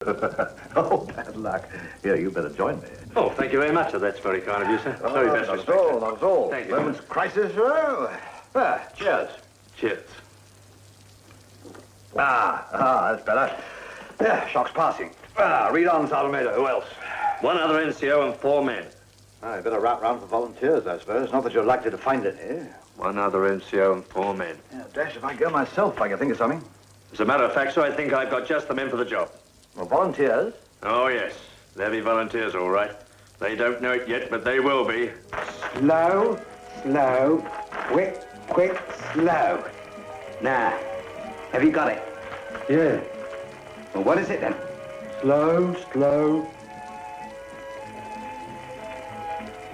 Oh, bad luck. Here, you better join me. Oh, thank you very much. That's very kind of you, sir. Oh, Very best not respect. at all, not at all. Thank you. Moment's crisis, cheers. Cheers. That's better. Yeah, shock's passing. Read on, Salamander. Who else? One other NCO and 4 men. I better rat round for volunteers, I suppose. Not that you're likely to find any. One other NCO and 4 men. Yeah, dash, if I go myself, I can think of something. As a matter of fact, sir, I think I've got just the men for the job. Well, volunteers? Oh, yes. They'll be volunteers, all right. They don't know it yet, but they will be. Slow, slow, quick, quick, slow. Now, have you got it? Yeah. Well, what is it then? Slow, slow.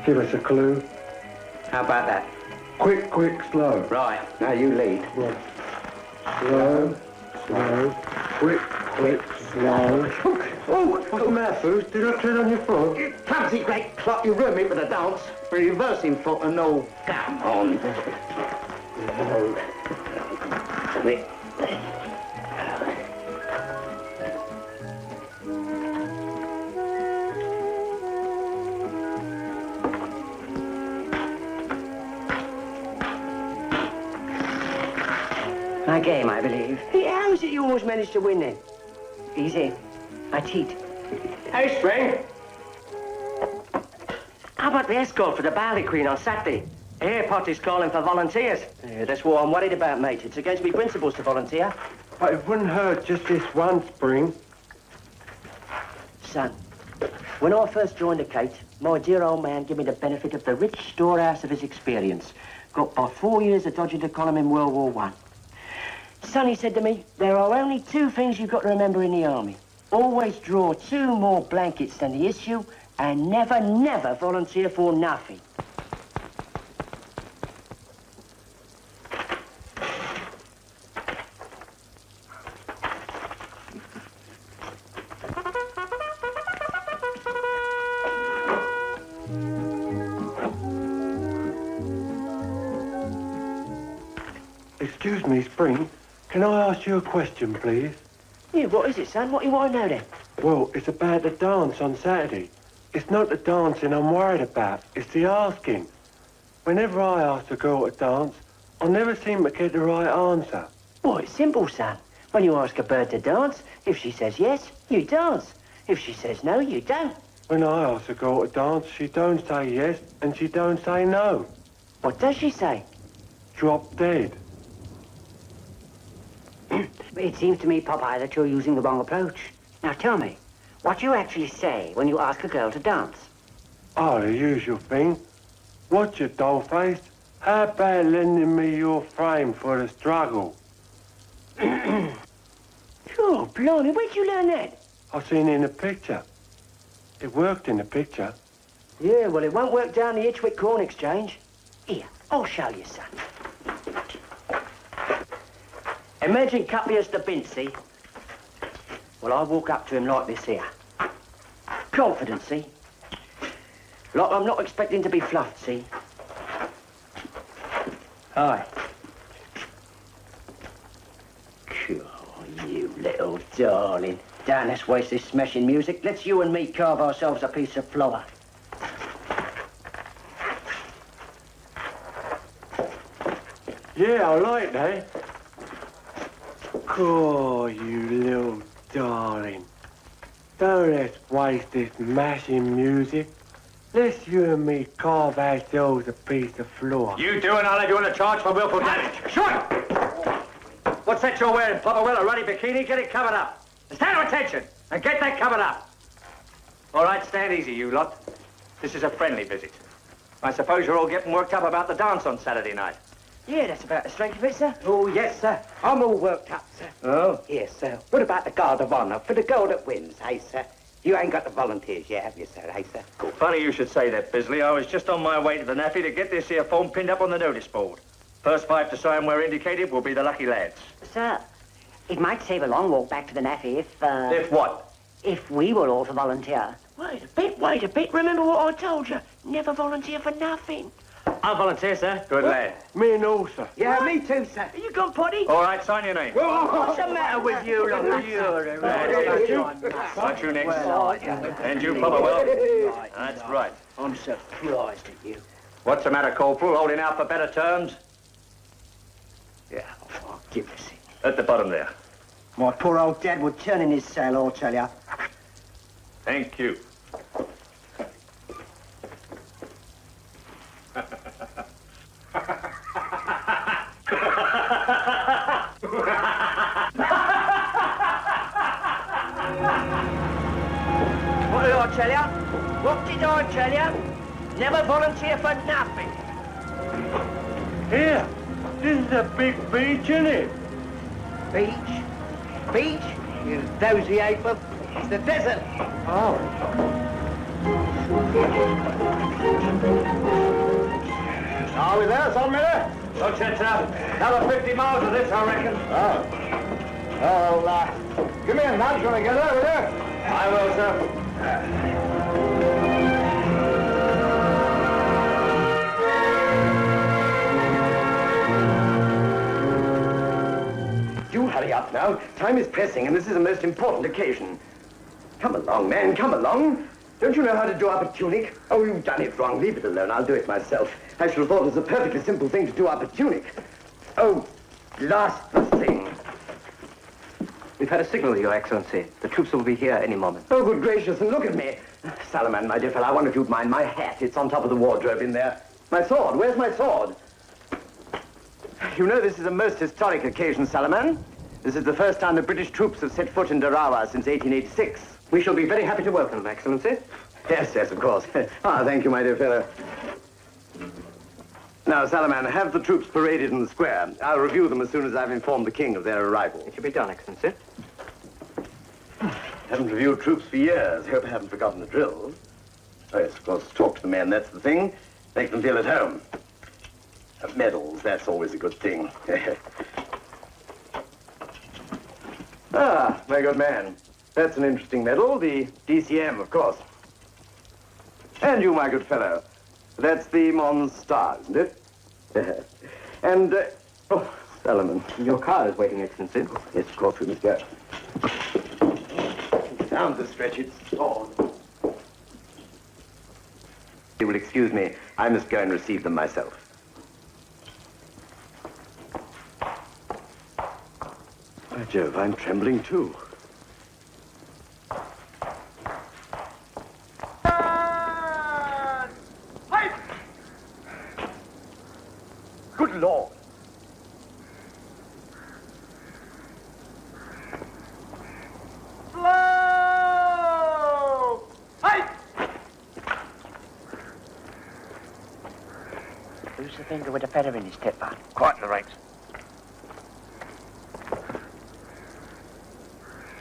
Give us a clue. How about that? Quick, quick, slow. Right, now you lead. Right. Slow, slow, quick, quick, slow. Oh, what's the matter, Foos? Did I tread on your foot? You clumsy great clock, you ruined me for the dance. For reversing foot and no. Come on. Quick. My game, I believe. Yeah, how is it you always manage to win then? Easy. I cheat. Hey, Spring. How about the escort for the Barley Queen on Saturday? Airpot is calling for volunteers. Yeah, that's what I'm worried about, mate. It's against me principles to volunteer. But it wouldn't hurt just this one spring. Son, when I first joined the Kate, my dear old man gave me the benefit of the rich storehouse of his experience, got by 4 years of dodging the column in World War I. Son, he said to me, there are only 2 things you've got to remember in the army. Always draw 2 more blankets than the issue, and never, never volunteer for nothing. Excuse me, Spring. Can I ask you a question, please? Yeah, what is it, son? What do you want to know then? Well, it's about the dance on Saturday. It's not the dancing I'm worried about. It's the asking. Whenever I ask a girl to dance, I never seem to get the right answer. Well, it's simple, son. When you ask a bird to dance, if she says yes, you dance. If she says no, you don't. When I ask a girl to dance, she don't say yes and she don't say no. What does she say? Drop dead. It seems to me, Popeye, that you're using the wrong approach. Now tell me, what do you actually say when you ask a girl to dance? Oh, the usual thing. What's your doll-faced? How about lending me your frame for the struggle? Oh, blimey, where'd you learn that? I seen it in the picture. It worked in the picture. Yeah, well, it won't work down the Itchwick Corn Exchange. Here, I'll show you, son. Imagine Cuppius the Bincy. Well, I walk up to him like this here. Confident, see? Like I'm not expecting to be fluffed, see? Hi. Oh, you little darling. Dan, let's waste this smashing music. Let's you and me carve ourselves a piece of flour. Yeah, I like that. Oh, you little darling. Don't let's waste this mashing music. Let's you and me carve ourselves a piece of floor. You do, and I'll have you on a charge for willful damage. Shut! What's that you're wearing, Papa Will? A ruddy bikini? Get it covered up. Stand to attention and get that covered up. All right, stand easy, you lot. This is a friendly visit. I suppose you're all getting worked up about the dance on Saturday night. Yeah, that's about the strength of it, sir. Oh, yes, sir. I'm all worked up, sir. Oh? Yes, sir. What about the Guard of Honor for the girl that wins, hey, sir? You ain't got the volunteers yet, have you, sir, hey, sir? Funny you should say that, Bisley. I was just on my way to the naffy to get this here form pinned up on the notice board. First 5 to sign where indicated will be the lucky lads. Sir, it might save a long walk back to the naffy if, If what? if we were all to volunteer. Wait a bit, wait a bit. Remember what I told you. Never volunteer for nothing. I'll volunteer, sir. Good lad. Me no, sir. Yeah, me too, sir. You gone potty? All right, sign your name. What's the matter with you, lot? What's your next? And you, Popperwell? That's right. I'm surprised at you. What's the matter, Corporal? Holding out for better terms? Yeah, oh, give us it. At the bottom there. My poor old dad would turn in his cell, I'll tell you. Thank you. What did I tell you? What did I tell you? Never volunteer for nothing. Here, this is a big beach, isn't it? Beach? Beach? You dozy ape. It's the desert. Oh. Are we there, Saltmiller? Don't chat up. Another 50 miles of this, I reckon. Oh. Oh, well, give me a nudge when I get there, will you? I will, sir. You hurry up now. Time is pressing, and this is a most important occasion. Come along, man, come along. Don't you know how to do up a tunic? Oh, you've done it wrong. Leave it alone. I'll do it myself. I should have thought it was a perfectly simple thing to do up a tunic. Oh, last thing. We've had a signal, Your Excellency. The troops will be here any moment. Oh, good gracious, and look at me. Salaman, my dear fellow, I wonder if you'd mind my hat. It's on top of the wardrobe in there. My sword, where's my sword? You know this is a most historic occasion, Salaman. This is the first time the British troops have set foot in Darawa since 1886. We shall be very happy to welcome them, Excellency. Yes, yes, of course. Thank you, my dear fellow. Now, Salaman, have the troops paraded in the square. I'll review them as soon as I've informed the king of their arrival. It shall be done, Excellency. Haven't reviewed troops for years. Hope I haven't forgotten the drill. Oh, yes, of course, talk to the men, that's the thing. Make them feel at home. Medals, that's always a good thing. Ah, my good man. That's an interesting medal, the DCM, of course. And you, my good fellow. That's the Mons Star, isn't it? And, oh, Salomon. Your car is waiting, Excellency. Yes, of course, we must go. Down to stretch its sword. You will excuse me. I must go and receive them myself. By Jove, I'm trembling too. Good Lord. Slow! Hey! Who's the finger with a feather in his tip, man? Quite the right.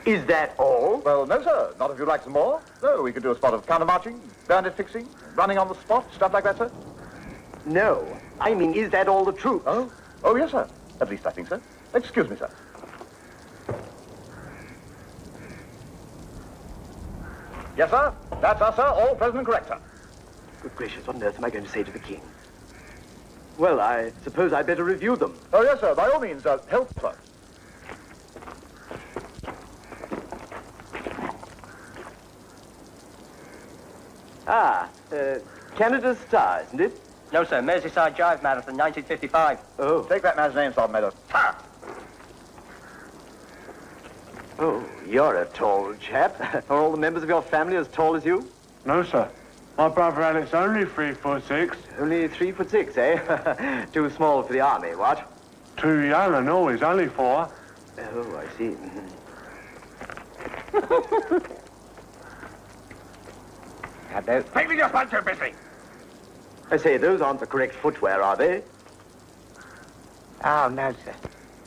Is that all? Well, no, sir. Not if you'd like some more. No, we could do a spot of counter-marching, bandit fixing, running on the spot, stuff like that, sir. No. I mean, is that all the troops? Oh? Oh, yes, sir. At least I think so. Excuse me, sir. Yes, sir. That's us, sir. All present and correct, sir. Good gracious, what on earth am I going to say to the king? Well, I suppose I'd better review them. Oh, yes, sir. By all means, help, sir. Ah, Canada's Star, isn't it? No, sir. Merseyside Jive Marathon, 1955. Oh. Take that man's name, Sergeant Meadows. Ha! Oh, you're a tall chap. Are all the members of your family as tall as you? No, sir. My brother Alec's only 3'6". Only 3'6", eh? Too small for the army, what? Too young and no, he's only 4. Oh, I see. Take me just one too busy. I say, those aren't the correct footwear, are they? Oh, no, sir.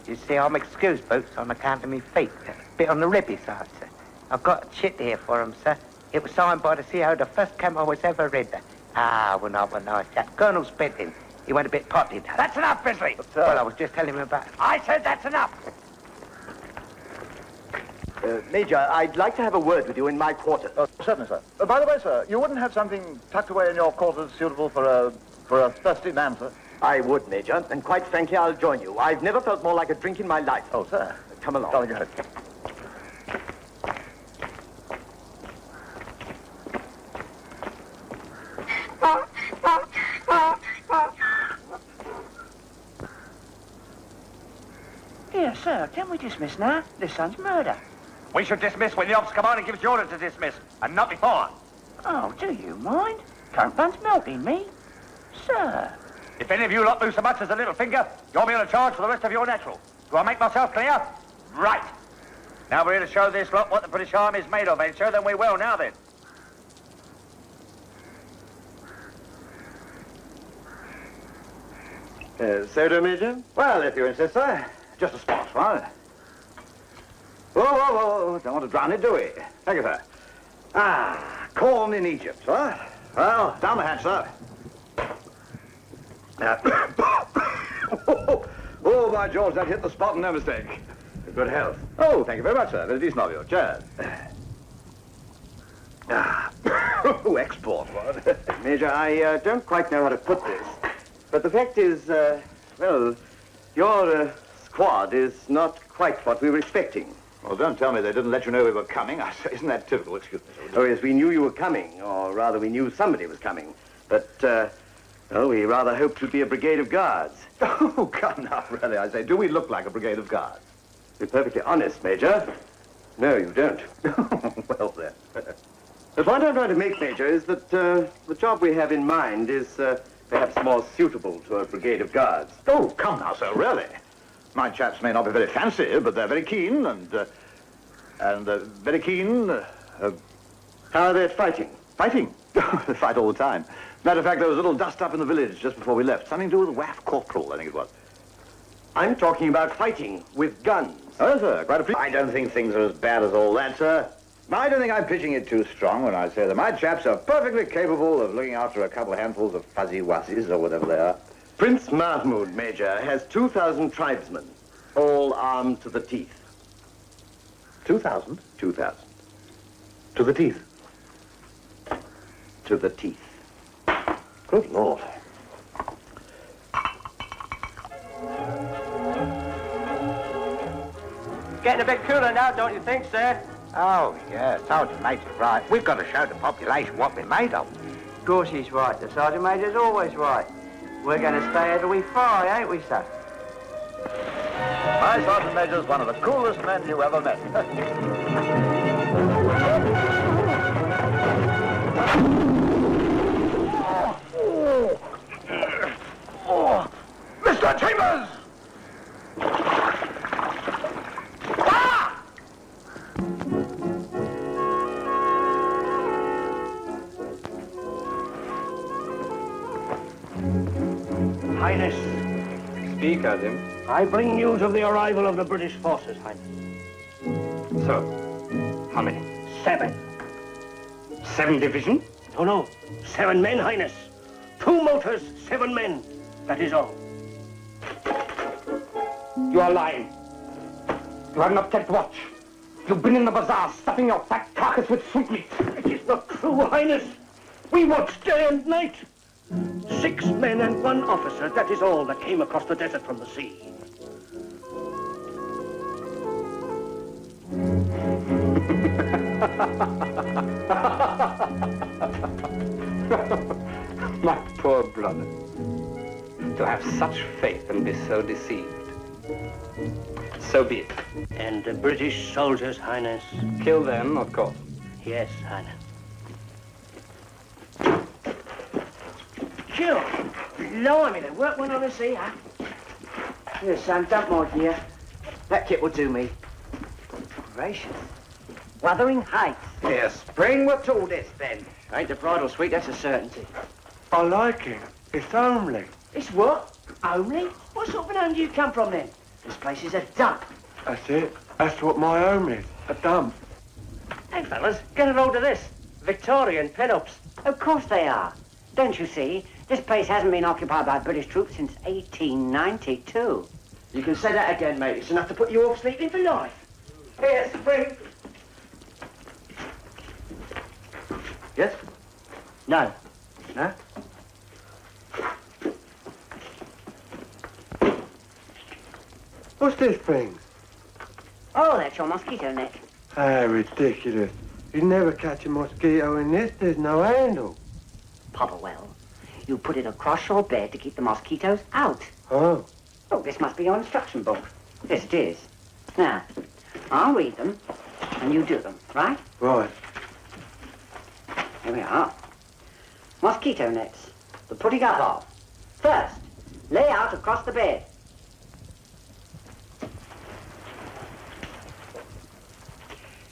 You see, I'm excused, folks, on account of me feet. A bit on the ribby side, sir. I've got a chit here for 'em, sir. It was signed by the CO, the first camp I was ever in. When I was nice chap. Colonel Spitting. He went a bit potty. That's enough, Bisley. Well, I was just telling him about it. I said that's enough. Major, I'd like to have a word with you in my quarters. Certainly, sir. By the way, sir, you wouldn't have something tucked away in your quarters suitable for a for a thirsty man, sir. I would, Major, and quite frankly, I'll join you. I've never felt more like a drink in my life. Oh, sir. Come along. Jolly good. Here, sir, can we dismiss now? This son's murder. We should dismiss when the officer come on and gives you order to dismiss, and not before. Oh, do you mind? Currant bun's melting me. Sir. If any of you lot move so much as a little finger, you'll be on a charge for the rest of your natural. Do I make myself clear? Right. Now we're here to show this lot what the British Army is made of, and show them we will. Now then. Soda, Major? Well, if you insist, sir. Just a spot, right? Whoa, whoa, whoa. Don't want to drown it, do we? Thank you, sir. Ah, corn in Egypt, sir. Well, down the hatch, sir. Oh, by George, that hit the spot and no mistake. Good health. Oh, thank you very much, sir. Very decent of you. Cheers. Export, what? Major, I don't quite know how to put this, but the fact is, well, your squad is not quite what we were expecting. Well, don't tell me they didn't let you know we were coming. Isn't that typical? Excuse me, sir. Oh, yes, we knew you were coming, or rather, we knew somebody was coming. But, well, we rather hoped to be a brigade of guards. Oh, come now, really, I say, do we look like a brigade of guards? To be perfectly honest, Major, no, you don't. Well, then. The point I'm trying to make, Major, is that the job we have in mind is perhaps more suitable to a brigade of guards. Oh, come now, sir, really? My chaps may not be very fancy, but they're very keen, and very keen. How are they at fighting? Fighting. They fight all the time. Matter of fact, there was a little dust up in the village just before we left. Something to do with the WAF corporal, I think it was. I'm talking about fighting with guns. Oh, sir, quite a few. I don't think things are as bad as all that, sir. I don't think I'm pitching it too strong when I say that my chaps are perfectly capable of looking after a couple of handfuls of fuzzy wussies or whatever they are. Prince Mahmoud, Major, has 2,000 tribesmen, all armed to the teeth. 2,000? 2,000. To the teeth. To the teeth. Good Lord. Getting a bit cooler now, don't you think, sir? Oh, yeah, Sergeant Major's right. We've got to show the population what we're made of. Of course he's right. The Sergeant Major's always right. We're going to stay here till we fry, ain't we, sir? My Sergeant Major's one of the coolest men you ever met. Mr. Chambers! Highness. Speak, Adam. I bring news of the arrival of the British forces, Highness. So, how many? 7. 7 division? No. 7 men, Highness. 2 motors, 7 men. That is all. You are lying. You have not kept watch. You've been in the bazaar stuffing your fat carcass with sweetmeat. It is not true, Highness. We watched day and night. 6 men and 1 officer, that is all that came across the desert from the sea. My poor brother. To have such faith and be so deceived. So be it. And the British soldiers, Highness. Kill them, of course. Yes, Highness. Sure. Blimey, they work one on the sea, huh? Here, son, dump more gear. That kit will do me. Gracious. Wuthering Heights. Yes, spring were told this, then. Ain't the bridal suite, that's a certainty. I like it. It's homely. It's what? Only? What sort of an home do you come from, then? This place is a dump. That's it. That's what my home is. A dump. Hey, fellas, get a hold of this. Victorian pin-ups. Of course they are. Don't you see? This place hasn't been occupied by British troops since 1892. You can say that again, mate. It's enough to put you off sleeping for life. Here, spring. Yes? No. No? What's this thing? Oh, that's your mosquito net. Ah, ridiculous. You'd never catch a mosquito in this. There's no handle. Popperwell, you put it across your bed to keep the mosquitoes out. Oh. Oh, this must be your instruction book. Yes, it is. Now, I'll read them, and you do them, right? Right. Here we are. Mosquito nets. The putting up of. First, lay out across the bed.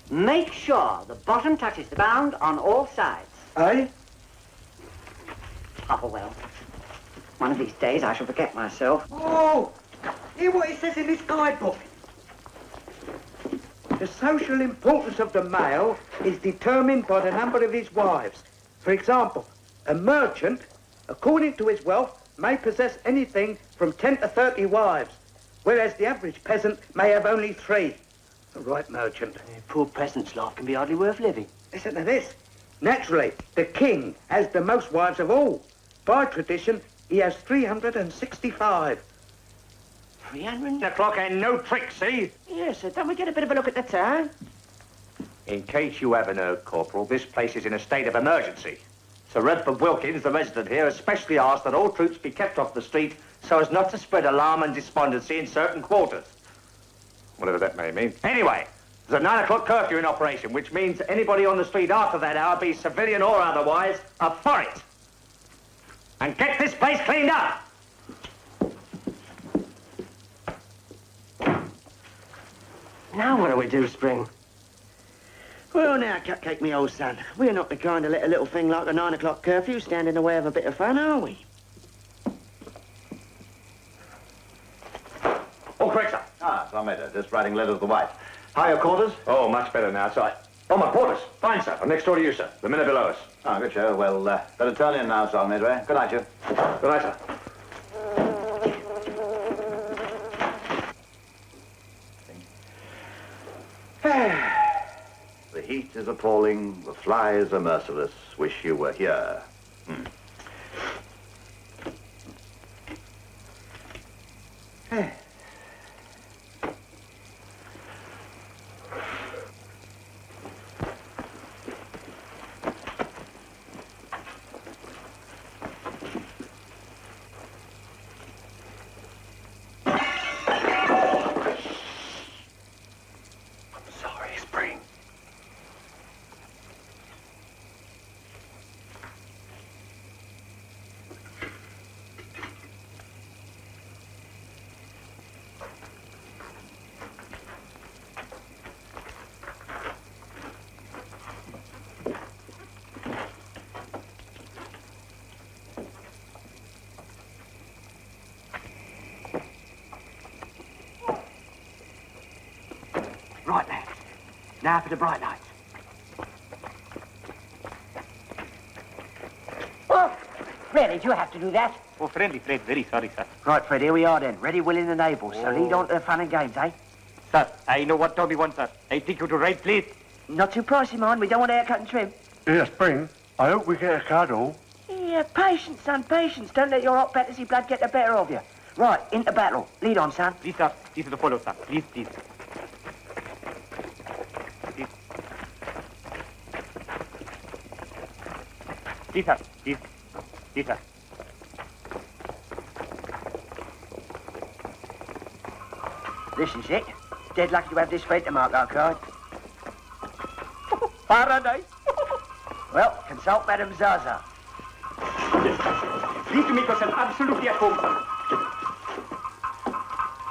Make sure the bottom touches the ground on all sides. Eh? Popperwell, one of these days I shall forget myself. Oh, hear what it says in this guidebook. The social importance of the male is determined by the number of his wives. For example, a merchant, according to his wealth, may possess anything from 10 to 30 wives, whereas the average peasant may have only 3. A right merchant. Poor peasant's life can be hardly worth living. Listen to this. Naturally, the king has the most wives of all. By tradition, he has 365. 300? The clock ain't no trick, see? Yes, sir. Don't we get a bit of a look at the town? In case you haven't heard, Corporal, this place is in a state of emergency. Sir Redford Wilkins, the resident here, especially asked that all troops be kept off the street so as not to spread alarm and despondency in certain quarters. Whatever that may mean. Anyway, there's a 9 o'clock curfew in operation, which means anybody on the street after that hour, be civilian or otherwise, are for it. And get this place cleaned up! Now what do we do, Spring? Well, now, Cupcake, me old son, we're not the kind to let a little thing like a 9 o'clock curfew stand in the way of a bit of fun, are we? Oh, correct, sir. Ah, Sarmeta, just writing letter to the wife. How are your quarters? Oh, much better now, sir. Oh, my quarters. Fine, sir. I'm next door to you, sir. The men are below us. Ah, good show. Well, better turn in now, Sarmeta. Good night, you. Good night, sir. The heat is appalling, the flies are merciless. Wish you were here. Sorry, Spring. Right, lads. Now for the bright lights. Oh, really, do you have to do that? Oh, friendly Fred, very sorry, sir. Right, Fred, here we are then. Ready, willing, and able. So lead on to the fun and games, eh? Sir, I know what Toby wants, sir. I take you to right place. Not too pricey, mind. We don't want haircut and trim. Yeah, Spring. I hope we get a cuddle. Yeah, patience, son, patience. Don't let your hot fantasy blood get the better of you. Right, into battle. Lead on, son. Please, sir. Please to follow, sir. Please, please. Please, sir. Please. Please, sir. This is it. Dead lucky to have this Fred to mark our card. Paradise. Well, consult Madame Zaza. Please to make yourself absolutely at home, sir.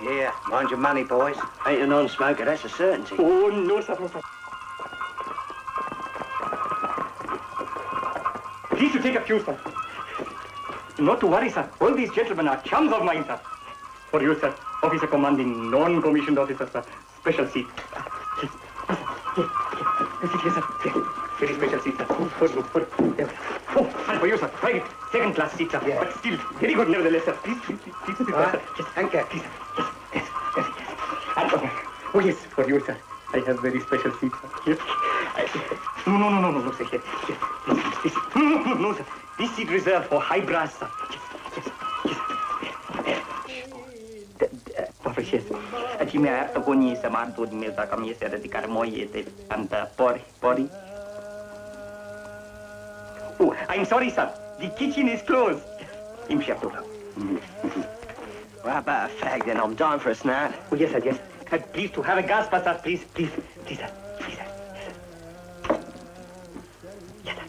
Yeah, mind your money, boys. Ain't a non-smoker, that's a certainty. Oh, no, sir, no, sir. Please to take a few, sir. Not to worry, sir. All these gentlemen are chums of mine, sir. For you, sir. Officer commanding non-commissioned officer, sir. Special seat. Yes, sir. Yes. Very special seat, sir. For you. There. Oh, and for you, sir. Private, second class seat, sir. Yeah. But still, very good nevertheless, sir. Please, sir. Yes, thank you. Please, sir. Yes. And, oh, yes, for you, sir. I have very special seat, sir. Yes. No, sir. Yes. No, sir. This seat reserved for high brass, sir. Yes. Yes. Yes. Yes. Yes. Kimia Tokoni Samanto Miltakami said that the Karamoy and Body. Oh, I'm sorry, sir. The kitchen is closed. Im Chapter. Well, about a fag then. I'm dying for a snack. Oh, yes, sir, yes. Please, to have a gas for us, please, please, please, sir. Please, sir. Yes, sir.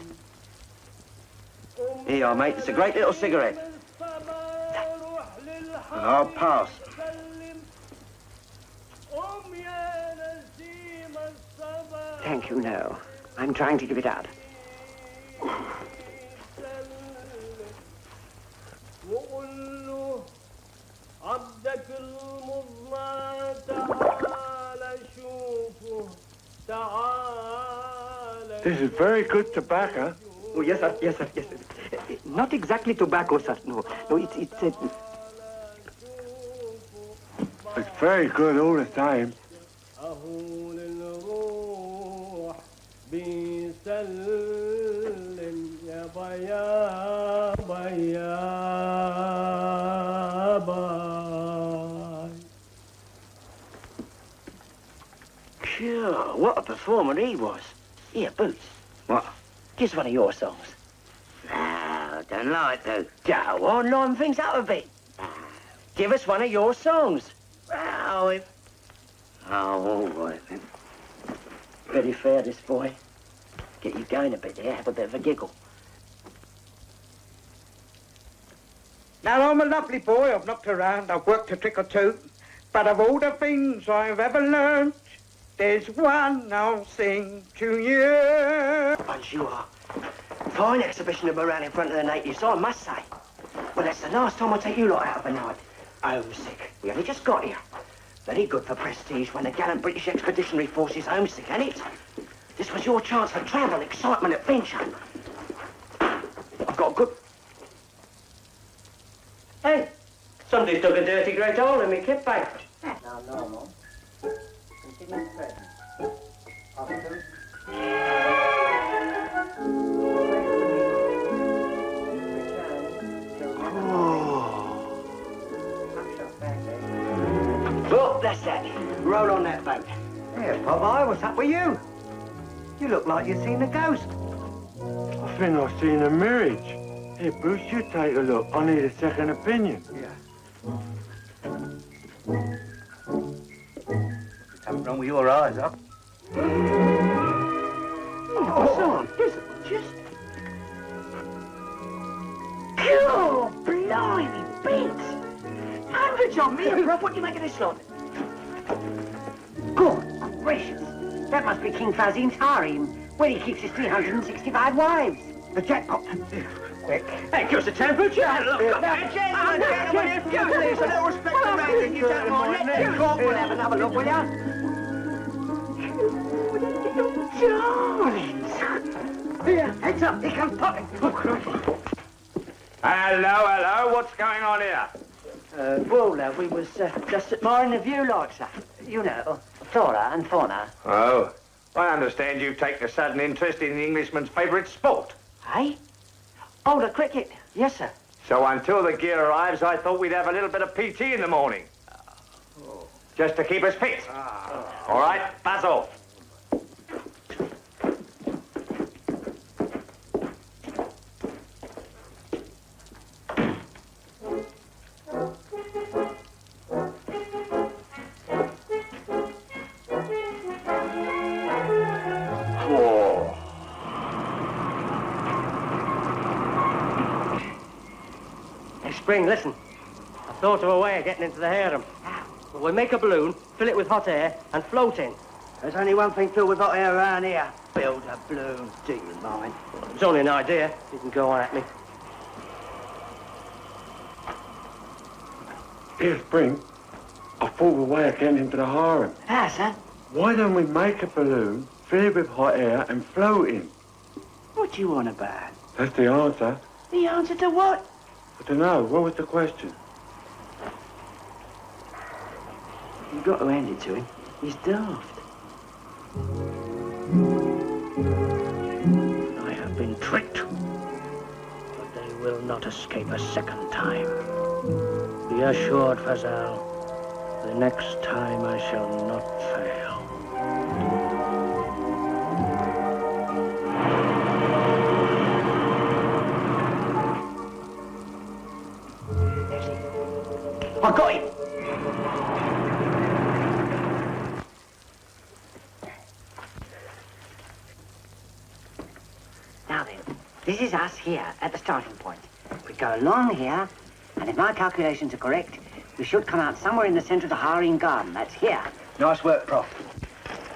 Here you are, mate. It's a great little cigarette. I'll pass. Thank you, no. I'm trying to give it up. This is very good tobacco. Oh, yes, sir, yes, sir, yes, sir. Not exactly tobacco, sir. No, it's It's very good all the time. Sure, what a performer he was. Here, Boots. What? Give us one of your songs. No, don't like to. Go on, line things up a bit. Give us one of your songs. Oh, all right then. Very fair, this boy. Get you going a bit there, have a bit of a giggle. Now, I'm a lovely boy. I've knocked around. I've worked a trick or two. But of all the things I've ever learned, there's one I'll sing to you. Bunch you are. Fine exhibition of morale in front of the natives, I must say. Well, that's the last time I take you lot out of a night. Homesick. We only just got here. Very good for prestige when the gallant British Expeditionary Force is homesick, ain't it? This was your chance for travel, excitement, adventure. I've got a good... Hey, somebody took a dirty great hole in me kit bag. Now, normal. Continue present. Officer. Well, that's that. Roll on that boat. Here, Popeye, what's up with you? You look like you've seen a ghost. I think I've seen a marriage. Here, Bruce, you take a look. I need a second opinion. Something wrong with your eyes, huh? Oh, just... Pure blimey bits! Hundreds of me, Prof. What do you make of this lot? Good gracious. That must be King Fazim's harem, where he keeps his 365 wives. The jackpot. Quick. Hey, give us a chance, would you? Look, gentlemen, if you please, a little respect to me, if you don't mind. Let's talk. We'll have another look, will ya? Darlings. Here, heads up. Here comes Poppy. Hello, what's going on here? We was just admiring the view, like, sir. You know, flora and fauna. Oh, I understand you've taken a sudden interest in the Englishman's favourite sport. Eh? Oh, the cricket. Yes, sir. So until the gear arrives, I thought we'd have a little bit of PT in the morning. Just to keep us fit. All right, buzz off. Spring, listen. I thought of a way of getting into the harem. We'll make a balloon, fill it with hot air, and float in. There's only one thing filled with hot air around here. Build a balloon. Do you mind? It's only an idea. You can go on at me. Here, Spring. I thought of a way of getting into the harem. Ah, sir. Why don't we make a balloon, fill it with hot air, and float in? What do you want about? That's the answer. The answer to what? I don't know. What was the question? You've got to hand it to him. He's daft. I have been tricked. But they will not escape a second time. Be assured, Fazal. The next time I shall not fail. I got him! Now then, this is us here at the starting point. We go along here, and if my calculations are correct, we should come out somewhere in the centre of the Harem Garden. That's here. Nice work, Prof.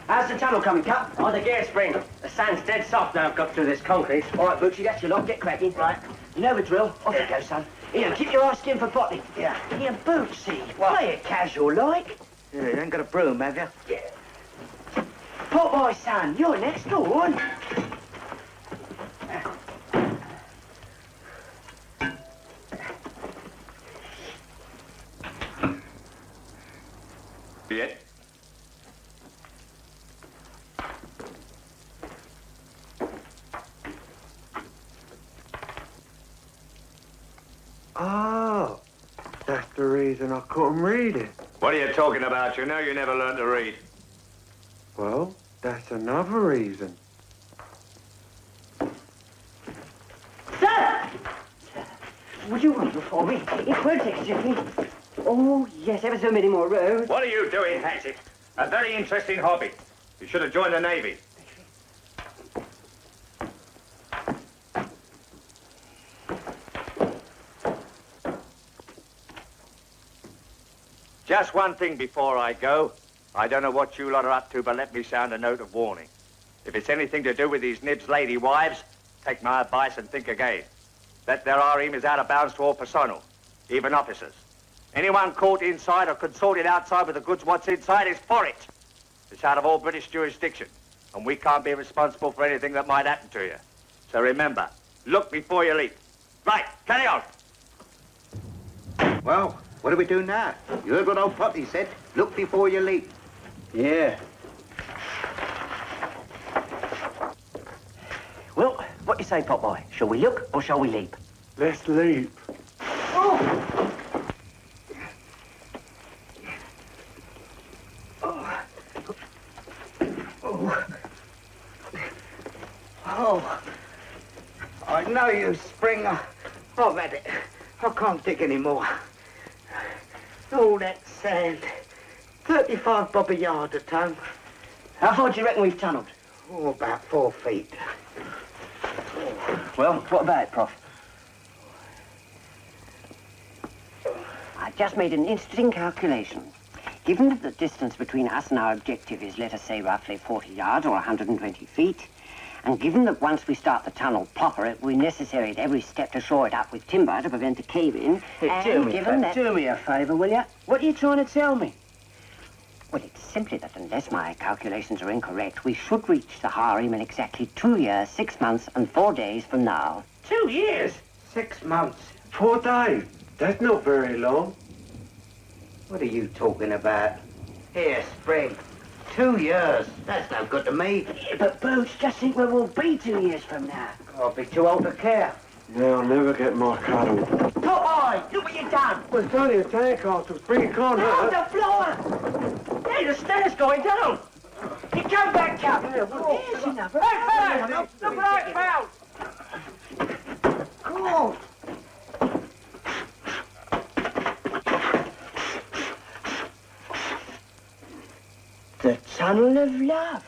How's the tunnel coming, Cap? On the gear spring. The sand's dead soft now I've got through this concrete. All right, Bootsy, that's your lot. Get cracking. Right. You know the drill. Off you go, son. Here, keep your eyes skinned for potting. Yeah. Here, Bootsy. Play it casual like. Yeah, you ain't got a broom, have you? Yeah. Pot boy, son. You're next door. Yet? Oh, that's the reason I couldn't read it. What are you talking about? You know you never learned to read. Well, that's another reason. Sir! Would you want for me? It will take a jiffy. Oh, yes, ever so many more rows. What are you doing, Hatchet? A very interesting hobby. You should have joined the Navy. Just one thing before I go. I don't know what you lot are up to, but let me sound a note of warning. If it's anything to do with these Nibs' lady wives, take my advice and think again. That their harem is out of bounds to all personnel, even officers. Anyone caught inside or consorted outside with the goods what's inside is for it. It's out of all British jurisdiction, and we can't be responsible for anything that might happen to you. So remember, look before you leap. Right, carry on. Well, what do we do now? You heard what old Potty said. Look before you leap. Yeah. Well, what do you say, Pot Boy? Shall we look or shall we leap? Let's leap. Oh, I know you, Springer. I've had it. I can't dig any more. All that sand. 35 bob a yard a ton. How far do you reckon we've tunnelled? Oh, about 4 feet. Well, what about it, Prof? I just made an interesting calculation. Given that the distance between us and our objective is, let us say, roughly 40 yards or 120 feet, and given that once we start the tunnel proper, it will be necessary at every step to shore it up with timber to prevent a cave-in, Do me a favour, will you? What are you trying to tell me? Well, it's simply that unless my calculations are incorrect, we should reach the harem in exactly 2 years, 6 months, and 4 days from now. 2 years? 6 months. 4 days. That's not very long. What are you talking about? Here, Spring. 2 years. That's no good to me. Yeah, but Boots, just think where we'll be 2 years from now. I'll be too old to care. Now I'll never get my cuddle. Pop boy, look what you've done. Well, it's only a tank castle. Spring, it can't On hurt. the floor. Hey, the stairs going down. You come back, Cap. There's another. Hey, look what I found! Oh. The Tunnel of Love.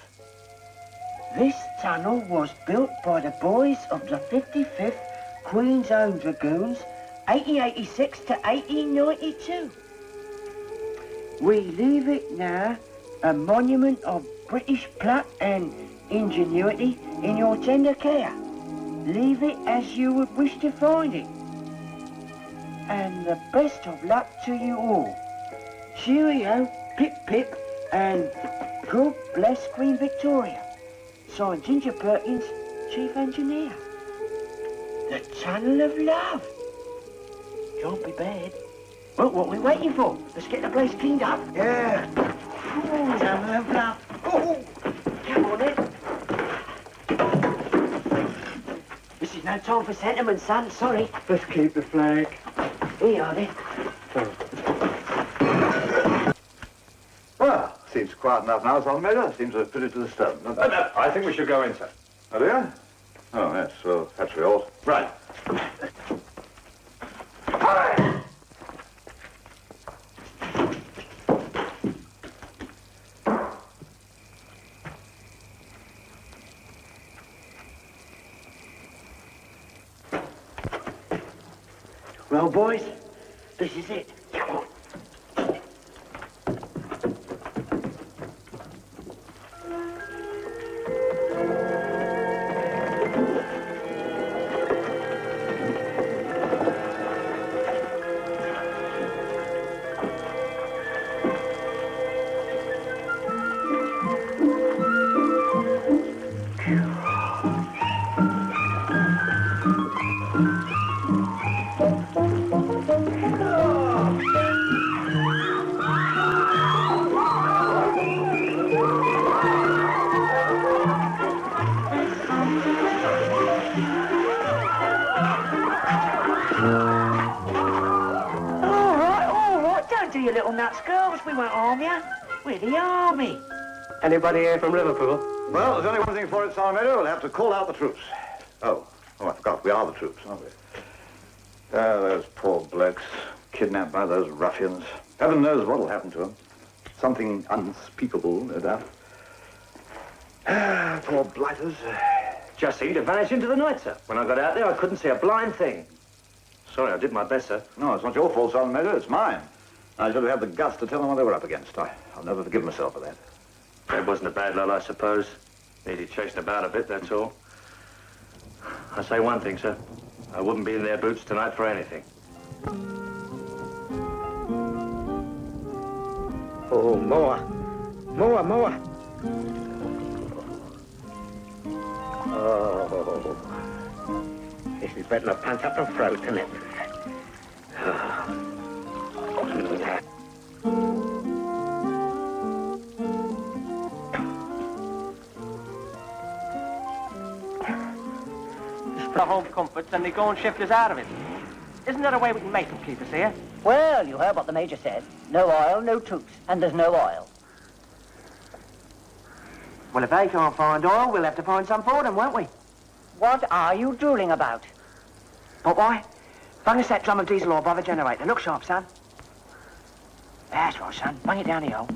This tunnel was built by the boys of the 55th Queen's Own Dragoons, 1886 to 1892. We leave it now a monument of British pluck and ingenuity in your tender care. Leave it as you would wish to find it. And the best of luck to you all. Cheerio, pip pip, and God bless Queen Victoria. Signed Ginger Perkins, Chief Engineer. The Tunnel of Love. Can't be bad. Well, what are we waiting for? Let's get the place cleaned up. Yeah. Oh, Tunnel of Love. Oh, come on then. This is no time for sentiment, son. Sorry. Let's keep the flag. Here you are then. quiet enough now, Sergeant Major. Seems a pity to disturb. No, I think we should go in, sir. Oh, do you? Oh, yes. Well, perhaps we ought. Right. Well, boys, this is it. Come on. All right, don't do your little nuts, girls. We won't harm you. We're the army. Anybody here from Liverpool? Well, there's only one thing for it, Sergeant Major. We'll have to call out the troops. Oh, I forgot. We are the troops, aren't we? Those poor blokes, kidnapped by those ruffians. Heaven knows what'll happen to them. Something unspeakable, no doubt. Poor blighters. Just see, it vanished into the night, sir. When I got out there, I couldn't see a blind thing. Sorry, I did my best, sir. No, it's not your fault, Sergeant Major. It's mine. I should have had the guts to tell them what they were up against. I'll never forgive myself for that. It wasn't a bad lot, I suppose. Needed chasing about a bit, that's all. I say one thing, sir. I wouldn't be in their boots tonight for anything. Oh, more. More. Oh. This is better than a pants up and throat, isn't it? The home comforts and they go and shift us out of it. Isn't there a way we can make them keep us here? Well, you heard what the Major said. No oil, no troops, and there's no oil. Well, if they can't find oil, we'll have to find some for them, won't we? What are you drooling about? But why? Bung us that drum of diesel oil by the generator. Look sharp, son. That's right, son. Bung it down the hole.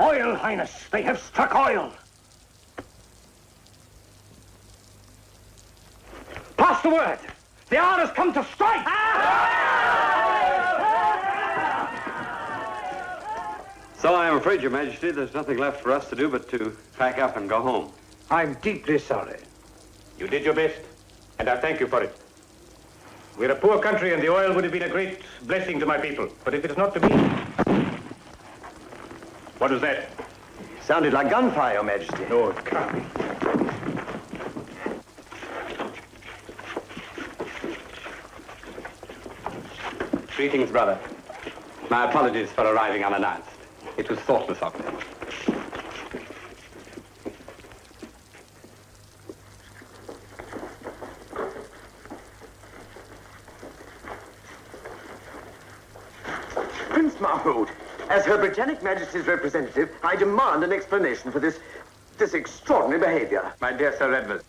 Oil, Highness. They have struck oil. Pass the word. The hour has come to strike. So I am afraid, Your Majesty, there's nothing left for us to do but to pack up and go home. I'm deeply sorry. You did your best, and I thank you for it. We're a poor country, and the oil would have been a great blessing to my people. But if it is not to be... What was that? Sounded like gunfire, Your Majesty. No, it can't be. Greetings, brother. My apologies for arriving unannounced. It was thoughtless of me. Prince Mahmoud, as Her Britannic Majesty's representative, I demand an explanation for this extraordinary behavior. My dear Sir Edward,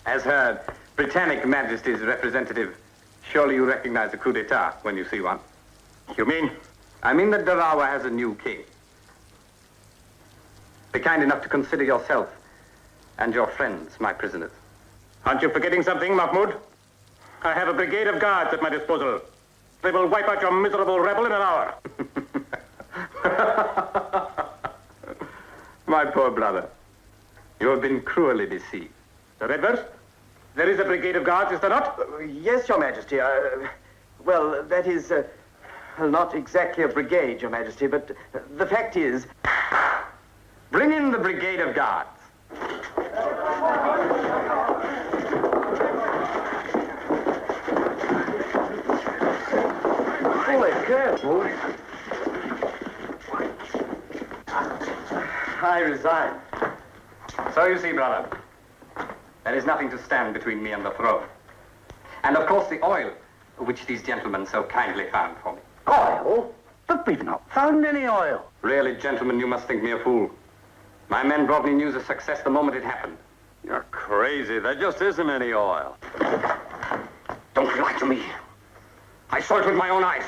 as Her Britannic Majesty's representative, surely you recognize a coup d'etat when you see one. You mean? I mean that Darawa has a new king. Be kind enough to consider yourself and your friends my prisoners. Aren't you forgetting something, Mahmoud? I have a brigade of guards at my disposal. They will wipe out your miserable rebel in an hour. My poor brother, you have been cruelly deceived. Sir Edward, there is a brigade of guards, is there not? Yes, Your Majesty. Well, that is not exactly a brigade, Your Majesty, but the fact is... Bring in the brigade of guards. Boy, careful. I resign. So you see, brother, there is nothing to stand between me and the throne. And of course the oil, which these gentlemen so kindly found for me. Oil? But we've not found any oil. Really, gentlemen, you must think me a fool. My men brought me news of success the moment it happened. You're crazy. There just isn't any oil. Don't lie to me. I saw it with my own eyes.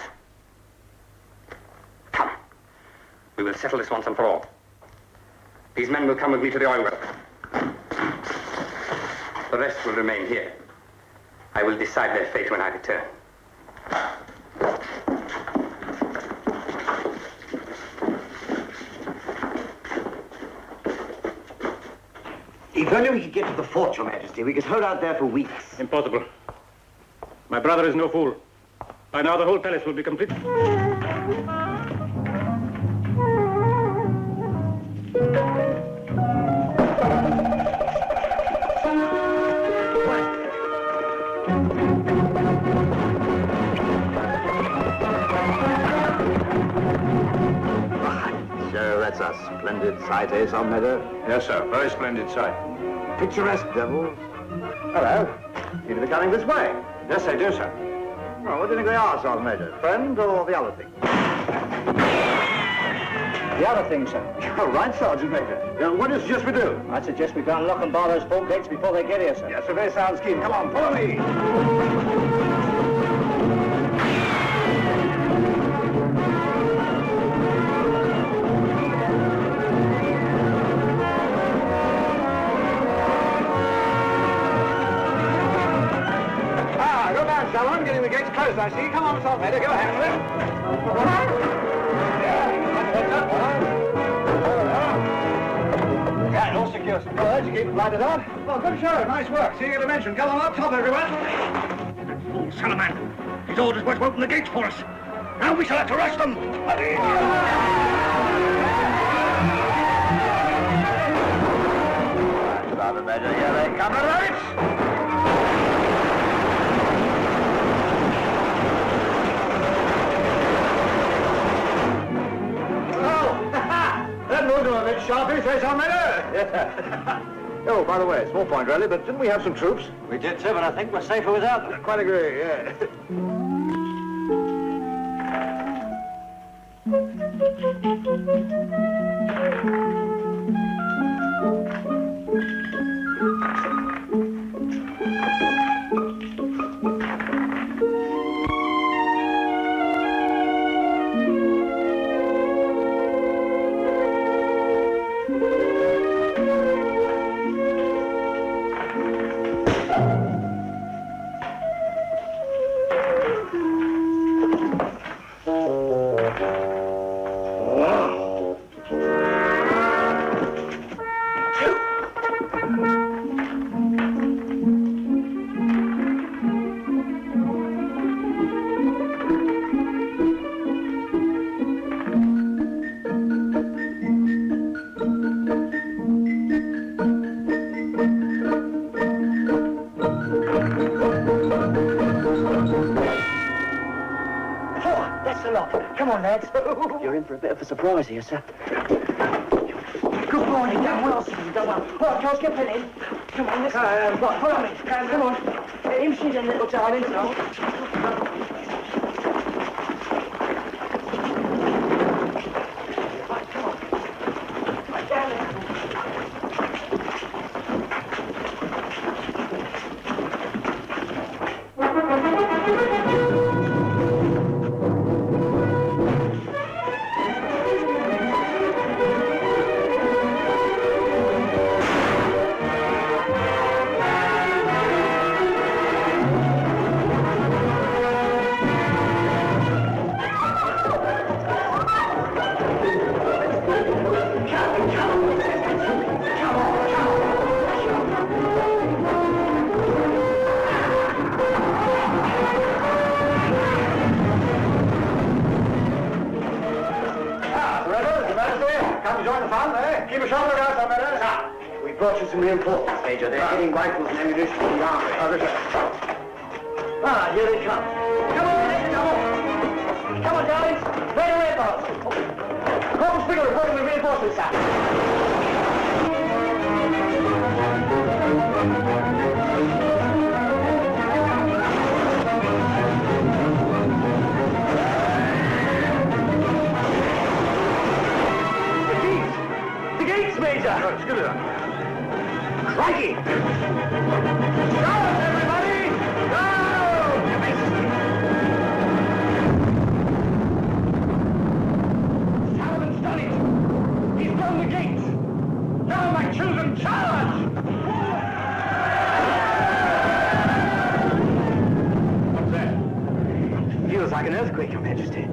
Come. We will settle this once and for all. These men will come with me to the oil well. The rest will remain here. I will decide their fate when I return. If only we could get to the fort, Your Majesty. We could hold out there for weeks. Impossible. My brother is no fool. By now the whole palace will be complete. So that's a splendid sight, eh, Son Meadow? Yes, sir. Very splendid sight. Picturesque devils. Hello. Seem to be coming this way. Yes, I do, sir. Well, what do you think they are, Sergeant Major? Friend or the other thing? The other thing, sir. All right, Sergeant Major. What do you suggest we do? I suggest we go and lock and bar those fort gates before they get here, sir. Yes, a very sound scheme. Come on, follow me. Go down, Shalom. Getting the gates closed, I see. Come on, Salt Meadow. Go ahead with it. Yeah, all secure. Well, that's keep lighted on. Well, good show. Nice work. See you get a mention. Come on up top, everyone. Fool son of man. His orders were to open the gates for us. Now we shall have to rush them. Sergeant Major, here they come. That will do a bit sharply, say some minute. Oh, by the way, small point really, but didn't we have some troops? We did, sir, but I think we're safer without them. Quite agree, yeah. Come on, lads. You're in for a bit of a surprise here, sir. Good morning. Done well, sir. Done well. All right, Charles, get in. Come on, let's go. Follow me. Come on. Get him shit in, little darling. Brought you some reinforcements, Major. They're getting rifles and ammunition from the army. Here they come. Come on, let's go. Come on, darlings. Right away, boss. Corporal Figure reporting with reinforcements, sir. Crikey! Charge, everybody! Go! Your Majesty! Solomon's done it! He's blown the gates! Now, my children, charge! What's that? Feels like an earthquake, Your Majesty.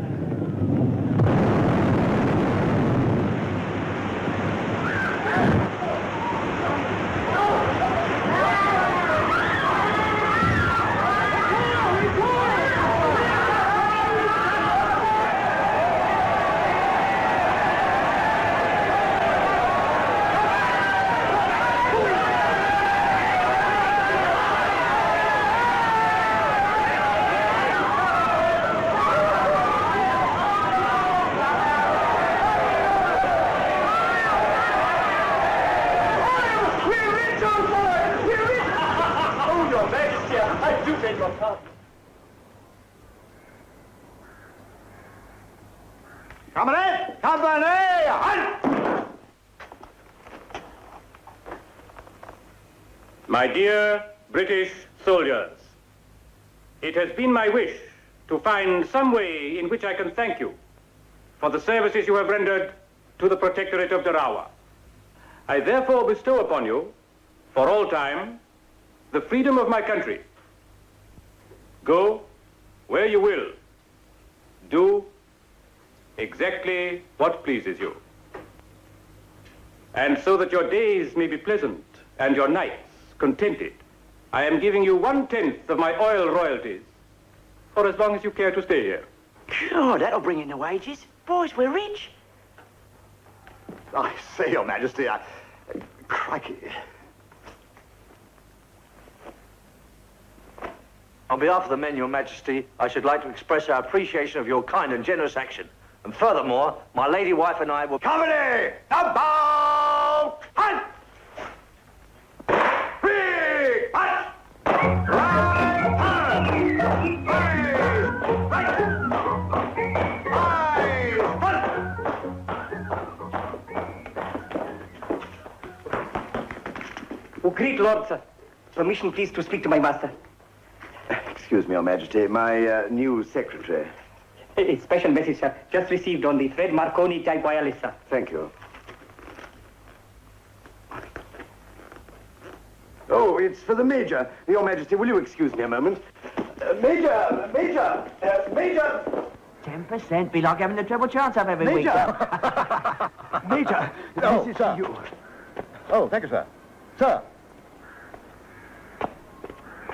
Company! Company! Halt! My dear British soldiers, it has been my wish to find some way in which I can thank you for the services you have rendered to the Protectorate of Darawa. I therefore bestow upon you, for all time, the freedom of my country. Go where you will. Do exactly what pleases you. And so that your days may be pleasant and your nights contented, I am giving you 1/10 of my oil royalties for as long as you care to stay here. God, that'll bring in the wages. Boys, we're rich. I say, Your Majesty, crikey. On behalf of the men, Your Majesty, I should like to express our appreciation of your kind and generous action. And furthermore, my lady wife and I will... Company! About! Hunt! Big! Hunt! Right! Hunt! Right! Hunt! Oh, great lord, sir. Permission, please, to speak to my master. Excuse me, Your Majesty. My new secretary. A special message, sir. Just received on the Fred Marconi type wireless, sir. Thank you. Oh, it's for the Major. Your Majesty, will you excuse me a moment? Major! 10%. Be like having the treble chance up every week. Major, this is for you. Oh, thank you, sir. Sir.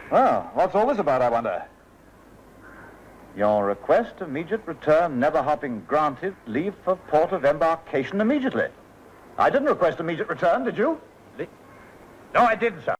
Well, what's all this about, I wonder? Your request, immediate return, never hopping granted, leave for port of embarkation immediately. I didn't request immediate return, did you? No, I didn't, sir.